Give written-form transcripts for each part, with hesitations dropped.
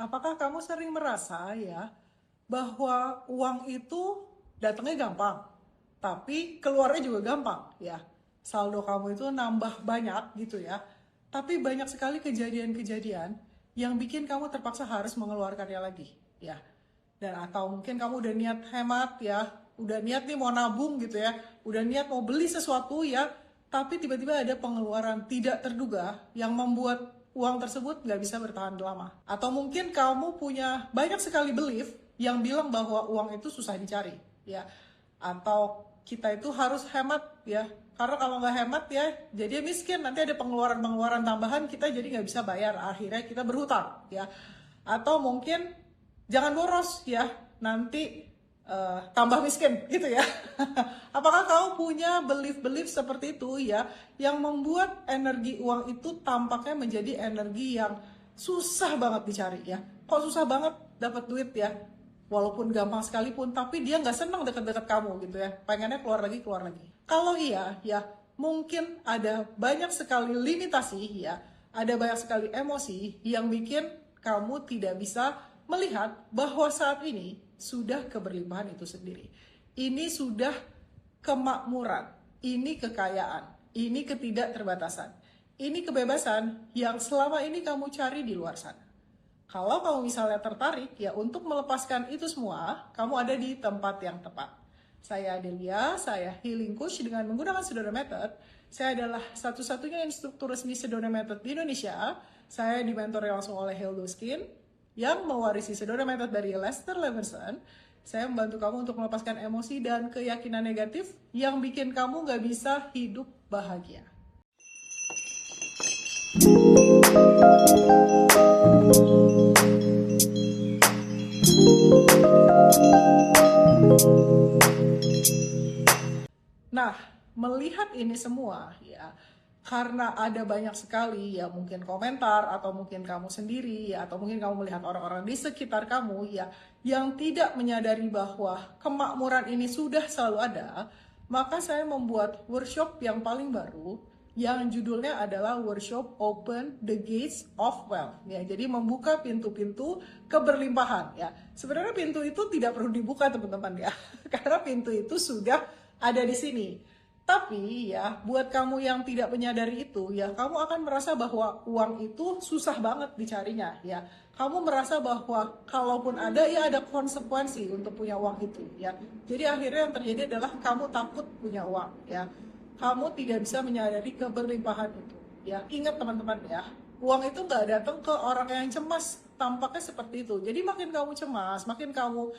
Apakah kamu sering merasa ya bahwa uang itu datangnya gampang, tapi keluarnya juga gampang ya. Saldo kamu itu nambah banyak gitu ya. Tapi banyak sekali kejadian-kejadian yang bikin kamu terpaksa harus mengeluarkannya lagi ya. Dan atau mungkin kamu udah niat hemat ya, udah niat nih mau nabung gitu ya, udah niat mau beli sesuatu ya, tapi tiba-tiba ada pengeluaran tidak terduga yang membuat uang tersebut nggak bisa bertahan lama. Atau mungkin kamu punya banyak sekali belief yang bilang bahwa uang itu susah dicari ya, atau kita itu harus hemat ya, karena kalau nggak hemat ya jadi miskin, nanti ada pengeluaran-pengeluaran tambahan kita jadi nggak bisa bayar, akhirnya kita berhutang ya. Atau mungkin jangan boros ya, nanti tambah miskin gitu ya. Apakah kamu punya belief-belief seperti itu ya, yang membuat energi uang itu tampaknya menjadi energi yang susah banget dicari ya. Kok susah banget dapat duit ya, walaupun gampang sekalipun, tapi dia nggak senang deket-deket kamu gitu ya, pengennya keluar lagi keluar lagi. Kalau iya ya, mungkin ada banyak sekali limitasi ya, ada banyak sekali emosi yang bikin kamu tidak bisa melihat bahwa saat ini sudah keberlimpahan itu sendiri. Ini sudah kemakmuran, ini kekayaan, ini ketidakterbatasan, ini kebebasan yang selama ini kamu cari di luar sana. Kalau kamu misalnya tertarik ya untuk melepaskan itu semua, kamu ada di tempat yang tepat. Saya Adelia, saya healing coach dengan menggunakan Sedona Method. Saya adalah satu-satunya instruktur resmi Sedona Method di Indonesia. Saya dimentori langsung oleh Hildo Skin yang mewarisi Sedona Method dari Lester Levinson. Saya membantu kamu untuk melepaskan emosi dan keyakinan negatif yang bikin kamu gak bisa hidup bahagia. Nah, melihat ini semua ya, karena ada banyak sekali ya mungkin komentar, atau mungkin kamu sendiri ya, atau mungkin kamu melihat orang-orang di sekitar kamu ya yang tidak menyadari bahwa kemakmuran ini sudah selalu ada, maka saya membuat workshop yang paling baru yang judulnya adalah workshop Open the Gates of Wealth ya. Jadi membuka pintu-pintu keberlimpahan ya. Sebenarnya pintu itu tidak perlu dibuka teman-teman ya, karena pintu itu sudah ada di sini. Tapi ya, buat kamu yang tidak menyadari itu, ya kamu akan merasa bahwa uang itu susah banget dicarinya ya. Kamu merasa bahwa kalaupun ada, ya ada konsekuensi untuk punya uang itu ya. Jadi akhirnya yang terjadi adalah kamu takut punya uang ya. Kamu tidak bisa menyadari keberlimpahan itu ya. Ingat teman-teman ya, uang itu nggak datang ke orang yang cemas, tampaknya seperti itu. Jadi makin kamu cemas, makin kamu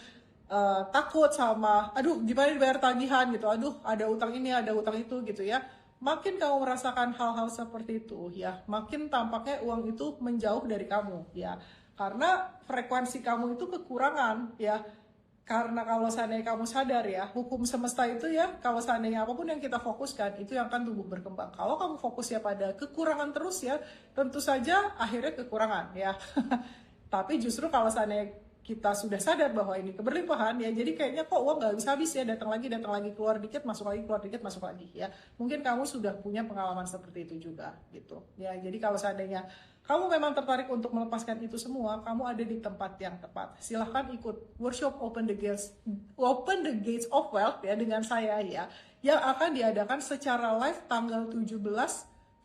takut sama, aduh gimana dibayar tagihan gitu, aduh ada utang ini, ada utang itu gitu ya. Makin kamu merasakan hal-hal seperti itu ya, makin tampaknya uang itu menjauh dari kamu ya. Karena frekuensi kamu itu kekurangan ya. Karena kalau seandainya kamu sadar ya, hukum semesta itu ya, kalau seandainya apapun yang kita fokuskan, itu yang akan tumbuh berkembang. Kalau kamu fokus ya pada kekurangan terus ya, tentu saja akhirnya kekurangan ya. Tapi justru kalau seandainya kita sudah sadar bahwa ini keberlimpahan ya, jadi kayaknya kok uang nggak habis-habis ya, datang lagi, keluar dikit, masuk lagi, keluar dikit, masuk lagi ya. Mungkin kamu sudah punya pengalaman seperti itu juga gitu ya. Jadi kalau seandainya kamu memang tertarik untuk melepaskan itu semua, kamu ada di tempat yang tepat. Silahkan ikut workshop Open the Gates of Wealth ya dengan saya ya, yang akan diadakan secara live tanggal 17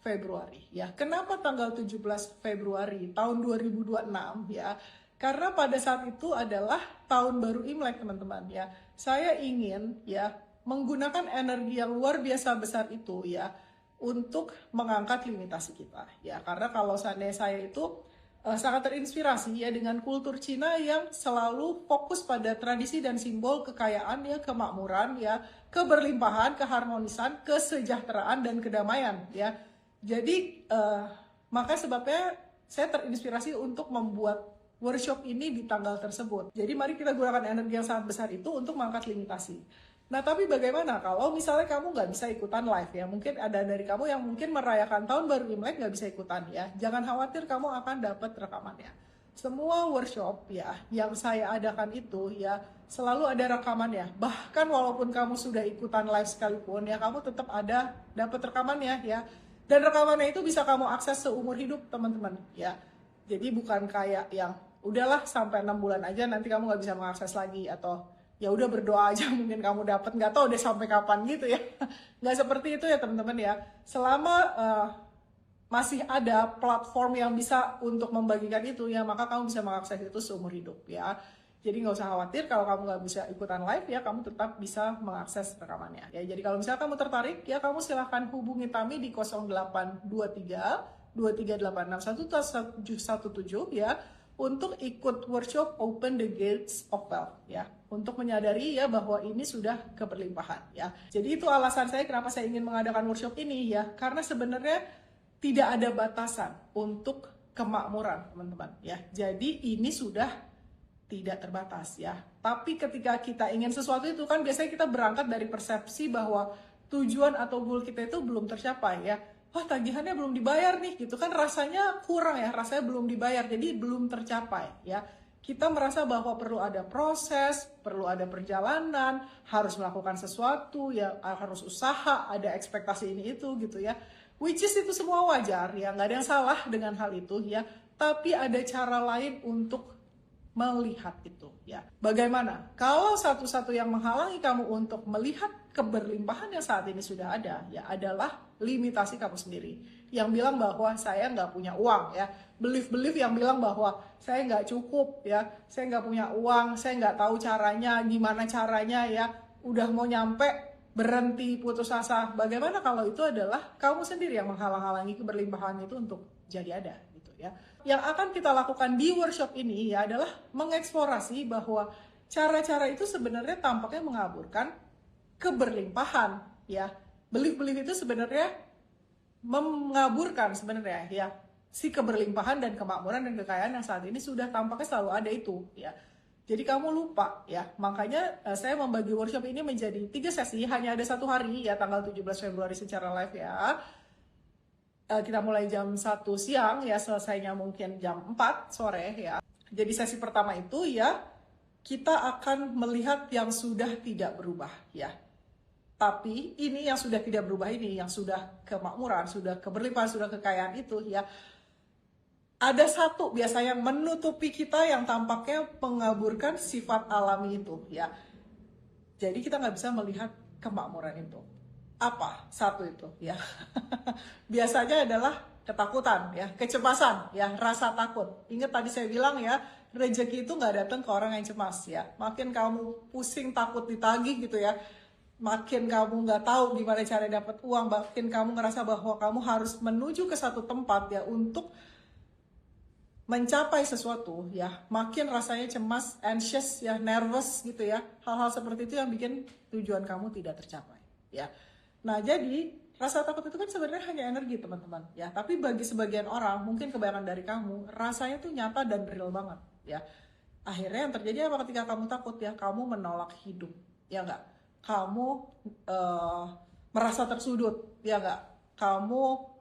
Februari ya. Kenapa tanggal 17 Februari tahun 2026 ya? Karena pada saat itu adalah tahun baru Imlek teman-teman ya. Saya ingin ya menggunakan energi yang luar biasa besar itu ya untuk mengangkat limitasi kita ya. Karena kalau seandainya saya itu sangat terinspirasi ya dengan kultur Cina yang selalu fokus pada tradisi dan simbol kekayaan ya, kemakmuran ya, keberlimpahan, keharmonisan, kesejahteraan dan kedamaian ya. Jadi maka sebabnya saya terinspirasi untuk membuat workshop ini di tanggal tersebut. Jadi mari kita gunakan energi yang sangat besar itu untuk mengangkat limitasi. Nah tapi bagaimana kalau misalnya kamu nggak bisa ikutan live ya? Mungkin ada dari kamu yang mungkin merayakan tahun baru Imlek nggak bisa ikutan ya. Jangan khawatir, kamu akan dapat rekamannya. Semua workshop ya yang saya adakan itu ya selalu ada rekamannya. Bahkan walaupun kamu sudah ikutan live sekalipun ya, kamu tetap ada dapat rekamannya ya. Dan rekamannya itu bisa kamu akses seumur hidup teman-teman ya. Jadi bukan kayak yang udahlah sampai 6 bulan aja, nanti kamu nggak bisa mengakses lagi, atau ya udah berdoa aja mungkin kamu dapat, nggak tahu deh sampai kapan gitu ya. Nggak seperti itu ya teman-teman ya. Selama masih ada platform yang bisa untuk membagikan itu ya, maka kamu bisa mengakses itu seumur hidup ya. Jadi nggak usah khawatir kalau kamu nggak bisa ikutan live ya, kamu tetap bisa mengakses rekamannya ya. Jadi kalau misalnya kamu tertarik ya, kamu silahkan hubungi Tami di 0823 2386117 ya, untuk ikut workshop Open the Gates of Wealth ya, untuk menyadari ya bahwa ini sudah keberlimpahan ya. Jadi itu alasan saya kenapa saya ingin mengadakan workshop ini ya, karena sebenarnya tidak ada batasan untuk kemakmuran teman-teman ya. Jadi ini sudah tidak terbatas ya. Tapi ketika kita ingin sesuatu itu kan biasanya kita berangkat dari persepsi bahwa tujuan atau goal kita itu belum tercapai ya. Wah, tagihannya belum dibayar nih gitu kan, rasanya kurang ya, rasanya belum dibayar, jadi belum tercapai ya. Kita merasa bahwa perlu ada proses, perlu ada perjalanan, harus melakukan sesuatu ya, harus usaha, ada ekspektasi ini itu gitu ya. Which is itu semua wajar ya, nggak ada yang salah dengan hal itu ya. Tapi ada cara lain untuk melihat itu ya. Bagaimana? Kalau satu-satu yang menghalangi kamu untuk melihat keberlimpahan yang saat ini sudah ada ya adalah limitasi kamu sendiri. Yang bilang bahwa saya nggak punya uang ya. Belief yang bilang bahwa saya nggak cukup ya. Saya nggak punya uang, saya nggak tahu caranya, gimana caranya ya. Udah mau nyampe, berhenti, putus asa. Bagaimana kalau itu adalah kamu sendiri yang menghalang-halangi keberlimpahan itu untuk jadi ada gitu ya. Yang akan kita lakukan di workshop ini ya adalah mengeksplorasi bahwa cara-cara itu sebenarnya tampaknya mengaburkan keberlimpahan ya. Belief itu sebenarnya mengaburkan sebenarnya ya si keberlimpahan dan kemakmuran dan kekayaan yang saat ini sudah tampaknya selalu ada itu ya. Jadi kamu lupa ya, makanya saya membagi workshop ini menjadi 3 sesi, hanya ada 1 hari ya, tanggal 17 Februari secara live ya. Kita mulai jam 1 siang ya, selesainya mungkin jam 4 sore ya. Jadi sesi pertama itu ya, kita akan melihat yang sudah tidak berubah ya. Tapi ini yang sudah tidak berubah ini, yang sudah kemakmuran, sudah keberlimpahan, sudah kekayaan itu ya, ada satu biasanya yang menutupi kita yang tampaknya mengaburkan sifat alami itu ya. Jadi kita nggak bisa melihat kemakmuran itu. Apa satu itu ya? Biasanya adalah ketakutan ya, kecemasan ya, rasa takut. Ingat tadi saya bilang ya, rezeki itu nggak datang ke orang yang cemas ya. Makin kamu pusing takut ditagih gitu ya, makin kamu nggak tahu gimana cara dapat uang, makin kamu ngerasa bahwa kamu harus menuju ke satu tempat ya untuk mencapai sesuatu ya, makin rasanya cemas, anxious ya, nervous gitu ya. Hal-hal seperti itu yang bikin tujuan kamu tidak tercapai ya. Nah, jadi rasa takut itu kan sebenarnya hanya energi teman-teman ya. Tapi bagi sebagian orang, mungkin kebanyakan dari kamu, rasanya tuh nyata dan real banget ya. Akhirnya yang terjadi apa ketika kamu takut ya? Kamu menolak hidup ya enggak? Kamu merasa tersudut ya enggak? Kamu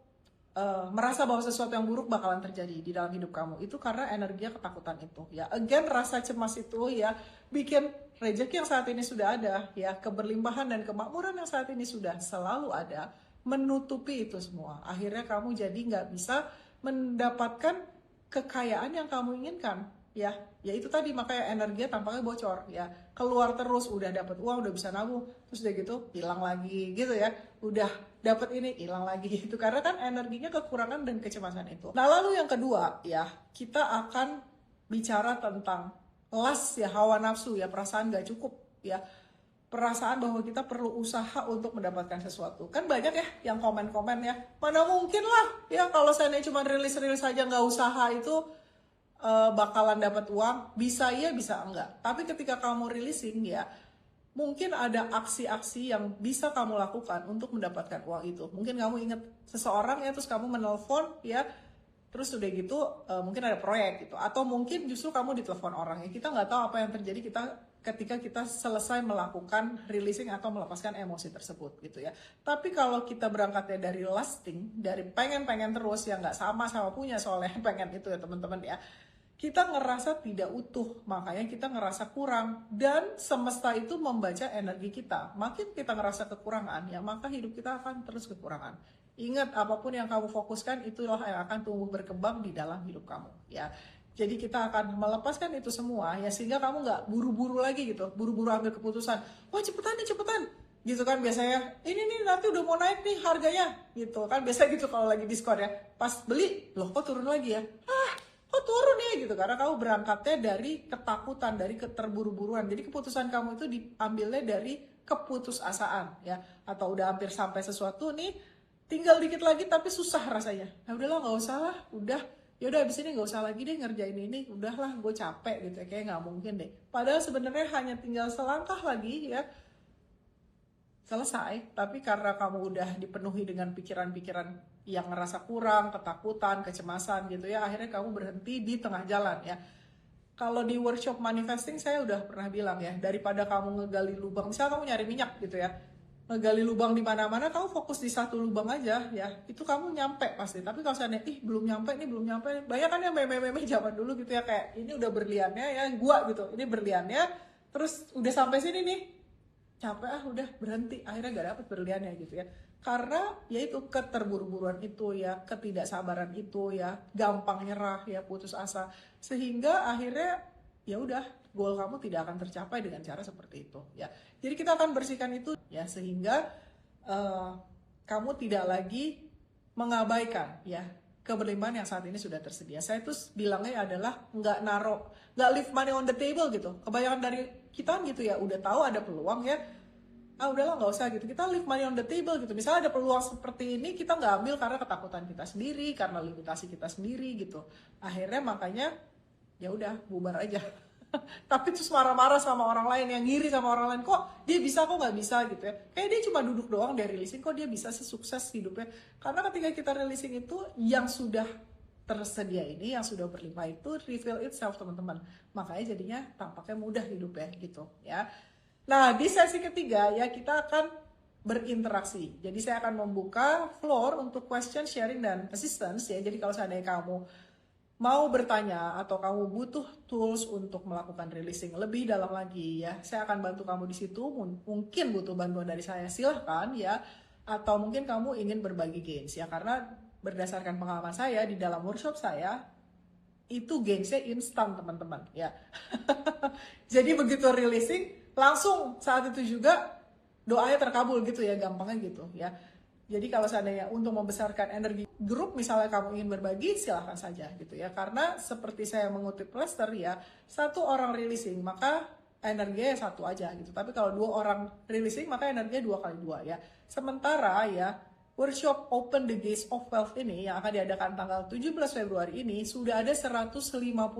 merasa bahwa sesuatu yang buruk bakalan terjadi di dalam hidup kamu. Itu karena energinya ketakutan itu ya. Again, rasa cemas itu ya bikin rezeki yang saat ini sudah ada ya, keberlimpahan dan kemakmuran yang saat ini sudah selalu ada, menutupi itu semua. Akhirnya kamu jadi nggak bisa mendapatkan kekayaan yang kamu inginkan ya. Ya itu tadi, makanya energinya tampaknya bocor ya. Keluar terus, udah dapat uang, udah bisa nabung, terus udah gitu hilang lagi gitu ya. Udah dapat ini hilang lagi gitu, karena kan energinya kekurangan dan kecemasan itu. Nah, lalu yang kedua ya, kita akan bicara tentang lust ya, hawa nafsu ya, perasaan gak cukup ya, perasaan bahwa kita perlu usaha untuk mendapatkan sesuatu. Kan banyak ya yang komen-komen ya, mana mungkin lah ya kalau saya cuma rilis-rilis saja nggak usaha itu bakalan dapat uang. Bisa iya, bisa enggak. Tapi ketika kamu releasing ya, mungkin ada aksi-aksi yang bisa kamu lakukan untuk mendapatkan uang itu. Mungkin kamu ingat seseorang ya, terus kamu menelpon ya, terus udah gitu mungkin ada proyek gitu. Atau mungkin justru kamu ditelepon orang ya. Kita nggak tahu apa yang terjadi ketika kita selesai melakukan releasing atau melepaskan emosi tersebut gitu ya. Tapi kalau kita berangkatnya dari lasting, dari pengen terus ya, nggak sama-sama punya soalnya pengen itu ya teman-teman ya, kita ngerasa tidak utuh, makanya kita ngerasa kurang, dan semesta itu membaca energi kita. Makin kita ngerasa kekurangan, ya maka hidup kita akan terus kekurangan. Ingat, apapun yang kamu fokuskan itulah yang akan tumbuh berkembang di dalam hidup kamu. Ya, Jadi kita akan melepaskan itu semua ya, sehingga kamu nggak buru-buru lagi gitu, buru-buru ambil keputusan. Wah cepetan nih cepetan, gitu kan biasanya. Ini nih nanti udah mau naik nih harganya, gitu kan biasa gitu kalau lagi diskon ya. Pas beli, loh kok turun lagi ya? Kok turun ya gitu, karena kamu berangkatnya dari ketakutan, dari keterburu-buruan. Jadi keputusan kamu itu diambilnya dari keputusasaan ya, atau udah hampir sampai sesuatu nih, tinggal dikit lagi tapi susah rasanya. Nah udahlah nggak usah lah, udah ya udah abis ini nggak usah lagi deh ngerjain ini, udahlah gue capek gitu ya, kayak nggak mungkin deh. Padahal sebenarnya hanya tinggal selangkah lagi ya selesai, tapi karena kamu udah dipenuhi dengan pikiran-pikiran yang ngerasa kurang, ketakutan, kecemasan gitu ya, akhirnya kamu berhenti di tengah jalan ya. Kalau di workshop manifesting saya udah pernah bilang ya, daripada kamu ngegali lubang, misalnya kamu nyari minyak gitu ya, ngegali lubang di mana-mana, kamu fokus di satu lubang aja ya, itu kamu nyampe pasti. Tapi kalau misalnya belum nyampe nih, belum nyampe, banyak kan yang meme-meme zaman dulu gitu ya, kayak ini udah berliannya ya, gua gitu, ini berliannya, terus udah sampai sini nih, capek udah berhenti, akhirnya gak dapet berliannya gitu ya. Karena yaitu keterburu-buruan itu ya, ketidaksabaran itu ya, gampang nyerah ya, putus asa, sehingga akhirnya ya udah, goal kamu tidak akan tercapai dengan cara seperti itu ya. Jadi kita akan bersihkan itu ya, sehingga kamu tidak lagi mengabaikan ya keberlimpahan yang saat ini sudah tersedia. Saya tuh bilangnya adalah nggak leave money on the table gitu. Kebanyakan dari kita gitu ya, udah tahu ada peluang ya, udahlah nggak usah gitu, kita leave money on the table gitu. Misalnya ada peluang seperti ini, kita nggak ambil karena ketakutan kita sendiri, karena limitasi kita sendiri gitu. Akhirnya makanya ya udah bubar aja. Tapi terus marah-marah sama orang lain, yang ngiri sama orang lain, kok dia bisa kok nggak bisa gitu ya. Kayak dia cuma duduk doang, dia releasing, kok dia bisa sukses hidupnya. Karena ketika kita releasing itu, yang sudah tersedia ini, yang sudah berlimpah itu reveal itself teman-teman. Makanya jadinya tampaknya mudah hidupnya gitu ya. Nah di sesi ketiga ya, kita akan berinteraksi. Jadi saya akan membuka floor untuk question, sharing, dan assistance ya. Jadi kalau seandainya kamu mau bertanya atau kamu butuh tools untuk melakukan releasing lebih dalam lagi ya, saya akan bantu kamu di situ. Mungkin butuh bantuan dari saya, silahkan ya. Atau mungkin kamu ingin berbagi gains ya, karena berdasarkan pengalaman saya di dalam workshop saya, itu gainsnya instan teman-teman ya. Jadi begitu releasing, langsung saat itu juga doanya terkabul gitu ya, gampangnya gitu ya. Jadi kalau seandainya untuk membesarkan energi grup, misalnya kamu ingin berbagi, silahkan saja gitu ya. Karena seperti saya mengutip Lester ya, satu orang releasing maka energinya satu aja gitu. Tapi kalau dua orang releasing maka energinya 2 kali 2 ya. Sementara ya, workshop Open the Gates of Wealth ini yang akan diadakan tanggal 17 Februari ini, sudah ada 150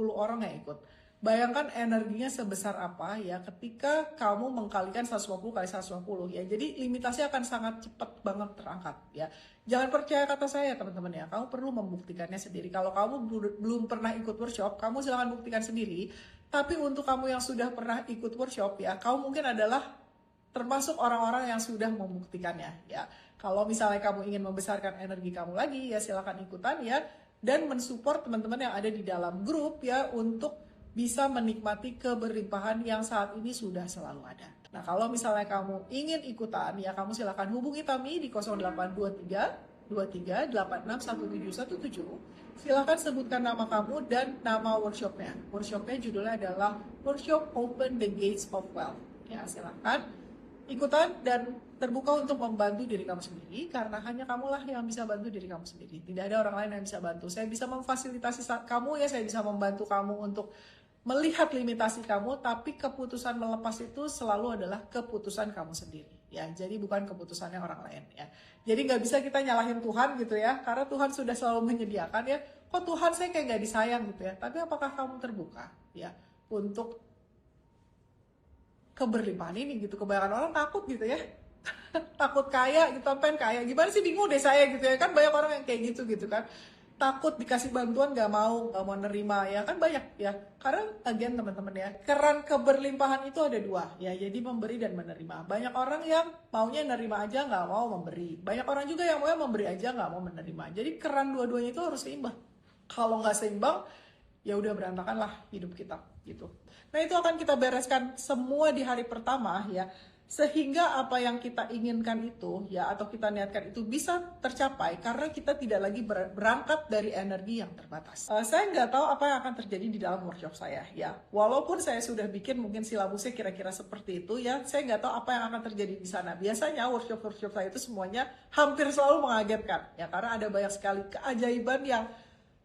orang yang ikut. Bayangkan energinya sebesar apa ya ketika kamu mengkalikan 150 kali 150 ya. Jadi limitasi akan sangat cepat banget terangkat ya. Jangan percaya kata saya teman-teman ya. Kamu perlu membuktikannya sendiri. Kalau kamu belum pernah ikut workshop, kamu silahkan buktikan sendiri. Tapi untuk kamu yang sudah pernah ikut workshop ya, kamu mungkin adalah termasuk orang-orang yang sudah membuktikannya ya. Kalau misalnya kamu ingin membesarkan energi kamu lagi ya, silahkan ikutan ya. Dan mensupport teman-teman yang ada di dalam grup ya, untuk bisa menikmati keberlimpahan yang saat ini sudah selalu ada. Nah kalau misalnya kamu ingin ikutan ya, kamu silakan hubungi kami di 0823 23 86 1717. Silakan sebutkan nama kamu dan nama workshopnya. Workshopnya judulnya adalah Workshop Open the Gates of Wealth. Ya silakan ikutan dan terbuka untuk membantu diri kamu sendiri, karena hanya kamulah yang bisa bantu diri kamu sendiri. Tidak ada orang lain yang bisa bantu. Saya bisa memfasilitasi kamu ya, saya bisa membantu kamu untuk melihat limitasi kamu, tapi keputusan melepas itu selalu adalah keputusan kamu sendiri ya. Jadi bukan keputusannya orang lain ya. Jadi nggak bisa kita nyalahin Tuhan gitu ya, karena Tuhan sudah selalu menyediakan ya. Kok Tuhan saya kayak nggak disayang gitu ya. Tapi apakah kamu terbuka ya untuk keberlimpahan ini gitu? Kebanyakan orang takut gitu ya. Takut kaya gitu, pengen kaya, gimana sih, bingung deh saya gitu ya. Kan banyak orang yang kayak gitu kan, takut dikasih bantuan nggak mau nerima ya kan, banyak ya. Karena again teman-teman ya, keran keberlimpahan itu ada dua ya, jadi memberi dan menerima. Banyak orang yang maunya nerima aja nggak mau memberi, banyak orang juga yang mau memberi aja nggak mau menerima. Jadi keran dua-duanya itu harus seimbang. Kalau nggak seimbang ya udah berantakan lah hidup kita gitu. Nah itu akan kita bereskan semua di hari pertama ya, sehingga apa yang kita inginkan itu ya atau kita niatkan itu bisa tercapai karena kita tidak lagi berangkat dari energi yang terbatas. Saya nggak tahu apa yang akan terjadi di dalam workshop saya ya, walaupun saya sudah bikin mungkin silabusnya kira-kira seperti itu ya, saya nggak tahu apa yang akan terjadi di sana. Biasanya workshop saya itu semuanya hampir selalu mengagetkan ya, karena ada banyak sekali keajaiban yang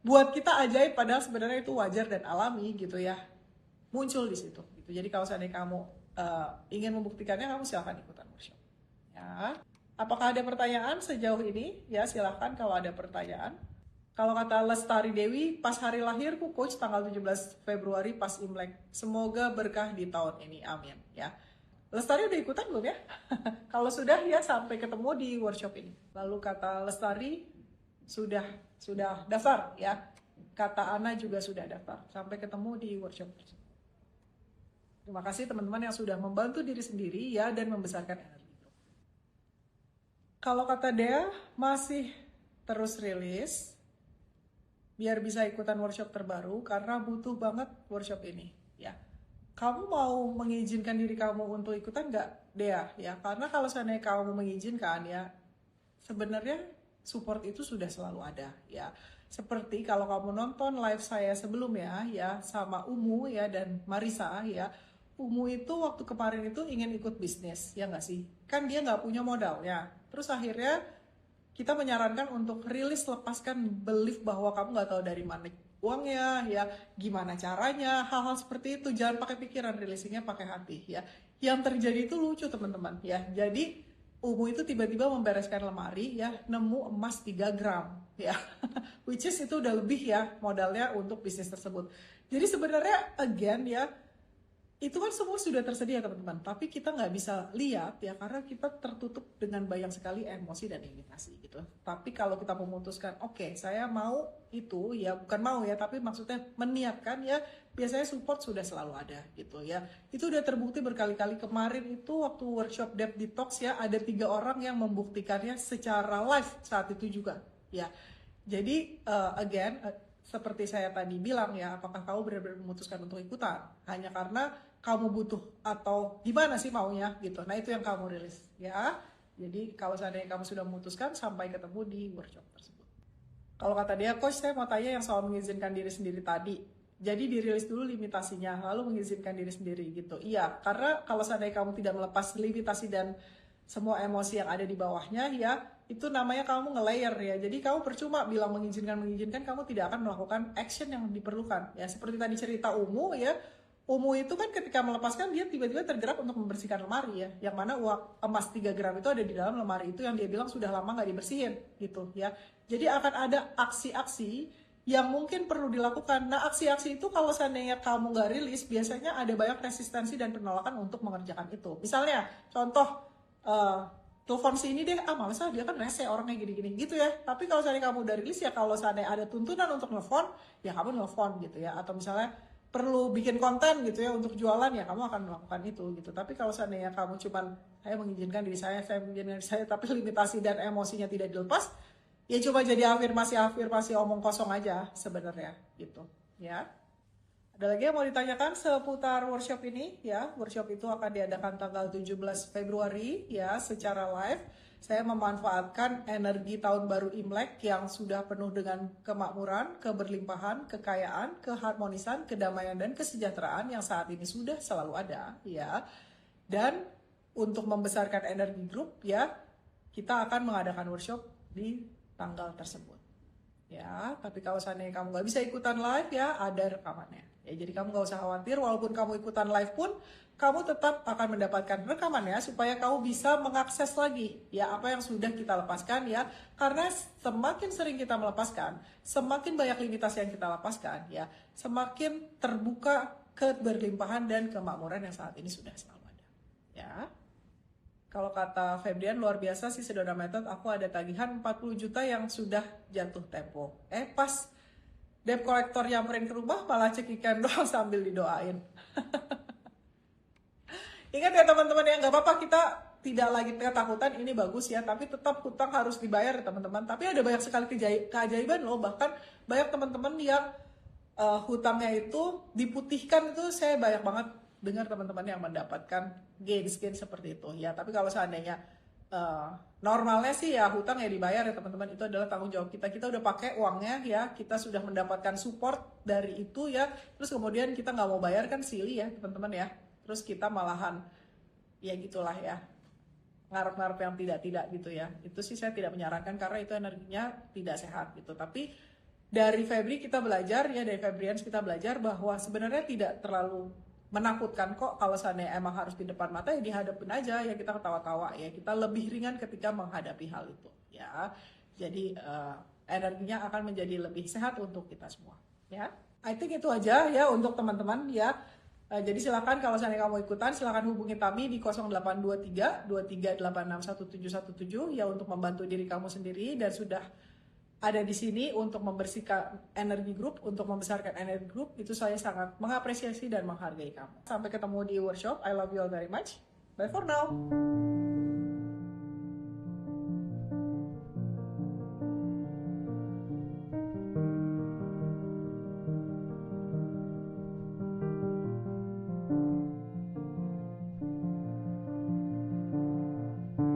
buat kita ajaib padahal sebenarnya itu wajar dan alami gitu ya, muncul di situ gitu. Jadi kalau seandainya kamu ingin membuktikannya, kamu silahkan ikutan workshop ya. Apakah ada pertanyaan sejauh ini? Ya silahkan kalau ada pertanyaan. Kalau kata Lestari Dewi, pas hari lahirku coach tanggal 17 Februari pas Imlek, semoga berkah di tahun ini, amin ya. Lestari udah ikutan belum ya? Kalau sudah ya sampai ketemu di workshop ini. Lalu kata Lestari sudah daftar ya. Kata Ana juga sudah daftar. Sampai ketemu di workshop. Terima kasih teman-teman yang sudah membantu diri sendiri ya dan membesarkan energi. Kalau kata Dea masih terus rilis biar bisa ikutan workshop terbaru karena butuh banget workshop ini ya. Kamu mau mengizinkan diri kamu untuk ikutan nggak, Dea? Ya, karena kalau seandainya kamu mengizinkan ya, sebenarnya support itu sudah selalu ada ya. Seperti kalau kamu nonton live saya sebelumnya ya sama Umu ya dan Marisa ya. Umu itu waktu kemarin itu ingin ikut bisnis ya nggak sih? Kan dia nggak punya modal ya. Terus akhirnya kita menyarankan untuk rilis, lepaskan belief bahwa kamu nggak tahu dari mana uangnya ya, gimana caranya, hal-hal seperti itu. Jangan pakai pikiran, rilisingnya pakai hati ya. Yang terjadi itu lucu teman-teman ya. Jadi Umu itu tiba-tiba membereskan lemari ya, nemu emas 3 gram ya. Which is itu udah lebih ya modalnya untuk bisnis tersebut. Jadi sebenarnya again ya, itu kan semua sudah tersedia teman-teman, tapi kita nggak bisa lihat ya karena kita tertutup dengan banyak sekali emosi dan limitasi gitu. Tapi kalau kita memutuskan, oke, saya mau itu ya, bukan mau ya, tapi maksudnya meniatkan ya, biasanya support sudah selalu ada gitu ya. Itu udah terbukti berkali-kali. Kemarin itu waktu workshop Debt Detox ya, ada 3 orang yang membuktikannya secara live saat itu juga ya. Jadi again, seperti saya tadi bilang ya, apakah kamu benar-benar memutuskan untuk ikutan hanya karena kamu butuh atau gimana sih maunya gitu. Nah itu yang kamu rilis ya. Jadi kalau seandainya kamu sudah memutuskan, sampai ketemu di workshop tersebut. Kalau kata dia, coach saya mau tanya yang soal mengizinkan diri sendiri tadi. Jadi dirilis dulu limitasinya, lalu mengizinkan diri sendiri gitu. Iya, karena kalau seandainya kamu tidak melepas limitasi dan semua emosi yang ada di bawahnya ya, itu namanya kamu nge-layer ya. Jadi kamu percuma bilang mengizinkan, kamu tidak akan melakukan action yang diperlukan. Ya seperti tadi cerita Umu ya, Umu itu kan ketika melepaskan dia tiba-tiba tergerak untuk membersihkan lemari ya. Yang mana uang emas 3 gram itu ada di dalam lemari itu yang dia bilang sudah lama nggak dibersihin gitu ya. Jadi akan ada aksi-aksi yang mungkin perlu dilakukan. Nah aksi-aksi itu kalau seandainya kamu nggak rilis, biasanya ada banyak resistensi dan penolakan untuk mengerjakan itu. Misalnya contoh, telepon si ini deh, males dia kan rese orangnya gini-gini gitu ya. Tapi kalau seandainya kamu udah rilis ya, kalau seandainya ada tuntunan untuk nelfon, ya kamu nelfon gitu ya. Atau misalnya perlu bikin konten gitu ya untuk jualan, ya kamu akan melakukan itu gitu. Tapi kalau seandainya kamu cuman saya mengizinkan diri saya mengizinkan diri saya, tapi limitasi dan emosinya tidak dilepas, ya coba jadi afirmasi omong kosong aja sebenarnya gitu ya. Ada lagi yang mau ditanyakan seputar workshop ini ya? Workshop itu akan diadakan tanggal 17 Februari ya secara live. Saya memanfaatkan energi tahun baru Imlek yang sudah penuh dengan kemakmuran, keberlimpahan, kekayaan, keharmonisan, kedamaian, dan kesejahteraan yang saat ini sudah selalu ada ya. Dan untuk membesarkan energi grup ya, kita akan mengadakan workshop di tanggal tersebut ya. Tapi kalau seandainya kamu nggak bisa ikutan live ya, ada rekamannya ya. Jadi kamu nggak usah khawatir, walaupun kamu ikutan live pun kamu tetap akan mendapatkan rekamannya supaya kamu bisa mengakses lagi ya apa yang sudah kita lepaskan ya. Karena semakin sering kita melepaskan, semakin banyak limitasi yang kita lepaskan ya, semakin terbuka keberlimpahan dan kemakmuran yang saat ini sudah selalu ada ya. Kalau kata Febrian, luar biasa sih Sedona Method, aku ada tagihan 40 juta yang sudah jatuh tempo. Pas debt collector nyamperin ke rumah malah cekikan doang sambil didoain. Ingat ya teman-teman ya, nggak apa-apa kita tidak lagi ketakutan, ini bagus ya, tapi tetap hutang harus dibayar teman-teman. Tapi ada banyak sekali keajaiban loh, bahkan banyak teman-teman yang hutangnya itu diputihkan, itu saya banyak banget dengar teman-teman yang mendapatkan gain seperti itu ya. Tapi kalau seandainya normalnya sih ya hutang ya dibayar ya teman-teman, itu adalah tanggung jawab kita. Kita udah pakai uangnya ya, kita sudah mendapatkan support dari itu ya, terus kemudian kita nggak mau bayar kan silly ya teman-teman ya. Terus kita malahan ya gitulah ya, ngarep-ngarep yang tidak-tidak gitu ya. Itu sih saya tidak menyarankan karena itu energinya tidak sehat gitu. Tapi dari Febri kita belajar ya, dari Febrians kita belajar bahwa sebenarnya tidak terlalu menakutkan kok kalau seandainya emang harus di depan mata ya dihadapin aja ya, kita ketawa-tawa ya, kita lebih ringan ketika menghadapi hal itu ya. Jadi energinya akan menjadi lebih sehat untuk kita semua ya. I think itu aja ya untuk teman-teman ya. Jadi silakan kalau seandainya kamu ikutan, silakan hubungi kami di 0823 23861717 ya untuk membantu diri kamu sendiri, dan sudah ada di sini untuk membersihkan energi grup, untuk membesarkan energi grup. Itu saya sangat mengapresiasi dan menghargai kamu. Sampai ketemu di workshop. I love you all very much. Bye for now.